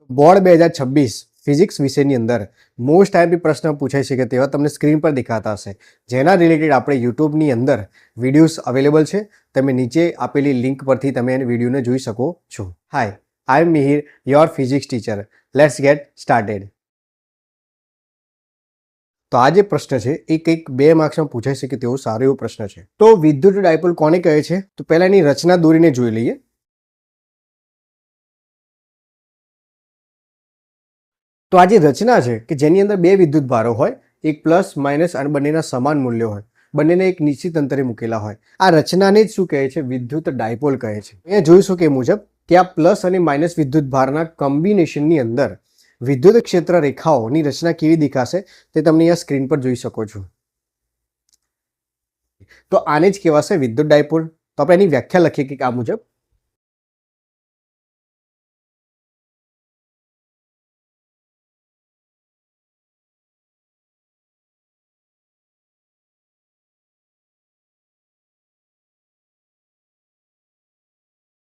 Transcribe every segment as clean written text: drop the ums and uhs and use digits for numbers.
Board 2026 physics વિષયની અંદર most IMP પ્રશ્ન પૂછાઈ શકે તેવા તમને સ્ક્રીન પર દેખાતા હશે, જેના રિલેટેડ આપણે યુટ્યુબની અંદર વિડીયોઝ અવેલેબલ છે. તમે નીચે આપેલી લિંક પરથી તમે એ વિડીયોને જોઈ શકો છો. Hi, I am Mihir, your physics teacher. Let's get started. તો આ જે પ્રશ્ન છે એ કંઈક 2 માર્ક્સમાં પૂછાઈ શકે તેવો સારો એવો પ્રશ્ન છે. તો વિદ્યુત ડાયપોલ કોને કહે છે? તો પહેલા એની રચના દોરીને જોઈ લઈએ. તો આ જે રચના છે કે જેની અંદર 2 વિદ્યુત ભારો હોય, એક પ્લસ માઇનસ અને બંનેના સમાન મૂલ્યો હોય, બંનેને એક નિશ્ચિત અંતરે મૂકેલા હોય, આ રચનાને જ શું કહે છે? વિદ્યુત ડાયપોલ કહે છે. અહીંયા જોઈશું કે મુજબ કે આ પ્લસ અને માઇનસ વિદ્યુત ભારના કોમ્બિનેશનની અંદર વિદ્યુત ક્ષેત્ર રેખાઓની રચના કેવી દેખાશે તે તમને અહીંયા સ્ક્રીન પર જોઈ શકો છો. તો આને જ કહેવાશે વિદ્યુત ડાયપોલ. તો આપણે એની વ્યાખ્યા લખીએ કે આ મુજબ.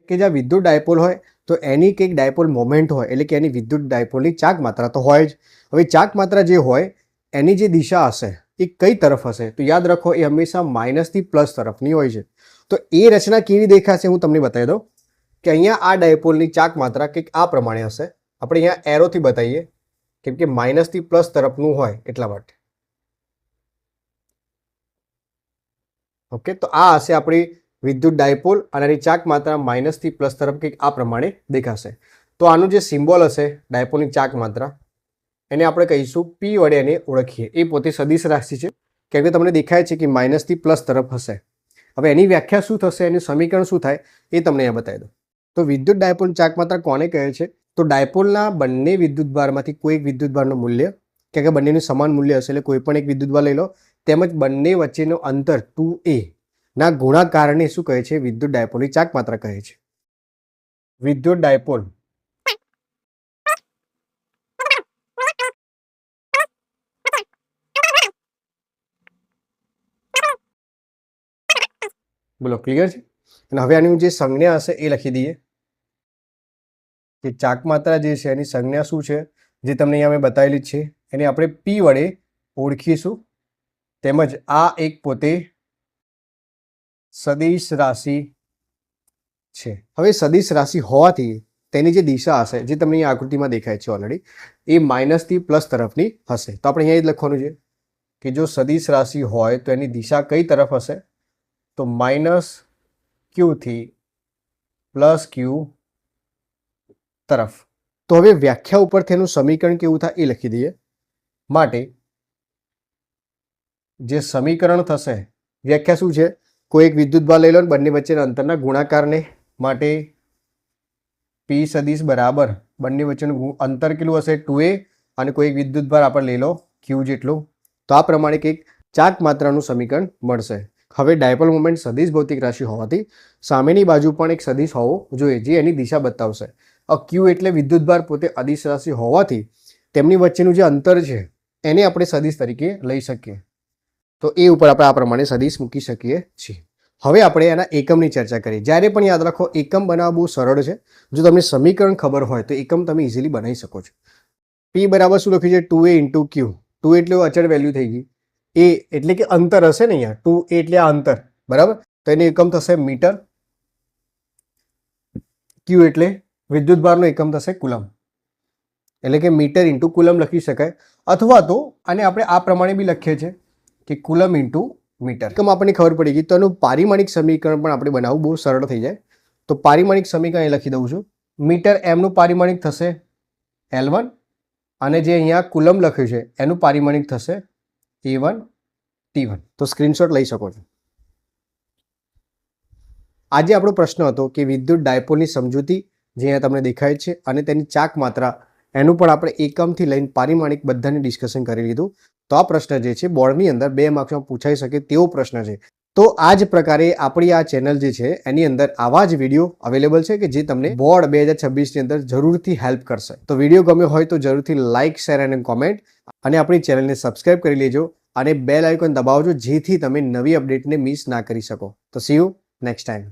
કે જ્યાં વિદ્યુત ડાયપોલ હોય તો એની કંઈક ડાયપોલ મોમેન્ટ હોય, એટલે કે એની વિદ્યુત ડાયપોલની ચાક માત્રા તો હોય જ. હવે ચાક માત્રા જે હોય એની જે દિશા હશે એ કઈ તરફ હશે? તો યાદ રાખો, એ હંમેશા માઇનસથી પ્લસ તરફની હોય છે. તો એ રચના કેવી દેખાશે હું તમને બતાવી દઉં કે અહીંયા આ ડાયપોલની ચાક માત્રા કંઈક આ પ્રમાણે હશે. આપણે અહીંયા એરોથી બતાવીએ કેમ કે માઇનસથી પ્લસ તરફનું હોય એટલા માટે. ઓકે, તો આ હશે આપણી વિદ્યુત ડાયપોલ અને એની ચાક માત્રા માઇનસથી પ્લસ તરફ કંઈક આ પ્રમાણે દેખાશે. તો આનું જે સિમ્બોલ હશે ડાયપોલની ચાક માત્રા, એને આપણે કહીશું પી વડે એને ઓળખીએ. એ પોતે સદિશ રાશિ છે કેમ કે તમને દેખાય છે કે માઇનસથી પ્લસ તરફ હશે. હવે એની વ્યાખ્યા શું થશે, એનું સમીકરણ શું થાય એ તમને અહીંયા બતાવી દઉં. તો વિદ્યુત ડાયપોલ ચાક માત્રા કોને કહે છે? તો ડાયપોલના બંને વિદ્યુત ભારમાંથી કોઈ એક વિદ્યુત ભારનું મૂલ્ય, કેમ કે બંનેનું સમાન મૂલ્ય હશે એટલે કોઈ પણ એક વિદ્યુત ભાર લઈ લો, તેમજ બંને વચ્ચેનું અંતર 2a ના ગુણાકારને શું કહે છે? વિદ્યુત ડાયપોલની ચાક માત્રા કહે છે. વિદ્યુત ડાયપોલ બોલો, ક્લિયર છે? અને હવે આની જે સંજ્ઞા હશે એ લખી દઈએ કે ચાક માત્રા જે છે એની સંજ્ઞા શું છે, જે તમને અહીંયા મેં બતાવેલી જ છે. એને આપણે પી વડે ઓળખીશું. તેમજ આ એક પોતે સદિશ રાશિ છે. હવે સદિશ રાશિ હોવાથી તેની જે દિશા હશે, જે તમને અહીંયા આકૃતિમાં દેખાય છે ઓલરેડી, એ માઇનસથી પ્લસ તરફની હશે. તો આપણે અહીંયા જ લખવાનું છે કે જો સદિશ રાશિ હોય તો એની દિશા કઈ તરફ હશે? તો માઇનસ ક્યુથી પ્લસ ક્યુ તરફ. તો હવે વ્યાખ્યા ઉપરથી એનું સમીકરણ કેવું થાય એ લખી દઈએ. માટે જે સમીકરણ થશે, વ્યાખ્યા શું છે? કોઈ એક વિદ્યુત ભાર લઈ લો ને બંને વચ્ચેના અંતરના ગુણાકારને માટે પી સદિશ બરાબર બંને વચ્ચેનું અંતર કેટલું હશે? 2a અને કોઈ એક વિદ્યુત ભાર આપણે લઈ લો q જેટલું. તો આ પ્રમાણે કંઈક ચાક માત્રાનું સમીકરણ મળશે. હવે ડાયપોલ મોમેન્ટ સદિશ ભૌતિક રાશિ હોવાથી સામેની બાજુ પણ એક સદિશ હોવો જોઈએ જે એની દિશા બતાવશે. q એટલે વિદ્યુત ભાર પોતે અદિશ રાશિ હોવાથી તેમની વચ્ચેનું જે અંતર છે એને આપણે સદિશ તરીકે લઈ શકીએ. તો એ ઉપર આપણે આ પ્રમાણે સદિશ મૂકી શકીએ છીએ. હવે આપણે એના એકમની ચર્ચા કરીએ. જ્યારે પણ યાદ રાખો, એકમ બનાવવા બહુ સરળ છે. જો તમને સમીકરણ ખબર હોય તો એકમ તમે ઇઝીલી બનાવી શકો છો. p બરાબર શું લખ્યું છે? 2a into q. 2 એટલે અચળ વેલ્યુ થઈ ગઈ. એ એટલે કે અંતર હશે ને અહીંયા, 2a એટલે આ અંતર, બરાબર? તો એનું એકમ થશે મીટર. q એટલે વિદ્યુત ભારનો એકમ થશે કુલમ, એટલે કે મીટર ઇન્ટુ કુલમ લખી શકાય. અથવા તો આને આપણે આ પ્રમાણે બી લખીએ છીએ કે કુલમ ઇન્ટુ મીટર. એકમ આપણને ખબર પડી ગઈ. તો એનું પારિમાણિક સમીકરણ પણ આપણે બનાવવું બહુ સરળ થઈ જાય. તો પારિમાણિક સમીકરણ અહીં લખી દઉં છું. મીટર એમનું પારિમાણિક થશે L1 અને જે અહીંયા કુલમ લખ્યું છે એનું પારિમાણિક થશે A1 T1. તો સ્ક્રીનશોટ લઈ શકો છો. આજે આપણો પ્રશ્ન હતો કે વિદ્યુત ડાયપોલની સમજૂતી જે અહીંયા તમને દેખાય છે અને તેની ચાક માત્રા, એનું પણ આપણે એકમથી લઈને પારિમાણિક બધાની ડિસ્કશન કરી લીધું. તો આ પ્રશ્ન જે છે બોર્ડની અંદર 2 માર્ક્સમાં પૂછાઈ શકે તેવો પ્રશ્ન છે. તો આ જ પ્રકારે આપણી આ ચેનલ જે છે એની અંદર આવા જ વિડીયો અવેલેબલ છે કે જે તમને બોર્ડ 2026ની અંદર જરૂરથી હેલ્પ કરશે. તો વિડીયો ગમ્યો હોય તો જરૂરથી લાઇક, શેર અને કોમેન્ટ, અને આપણી ચેનલને સબસ્ક્રાઇબ કરી લેજો અને બેલ આઇકોન દબાવજો જેથી તમે નવી અપડેટને મિસ ના કરી શકો. તો સી યુ નેક્સ્ટ ટાઈમ.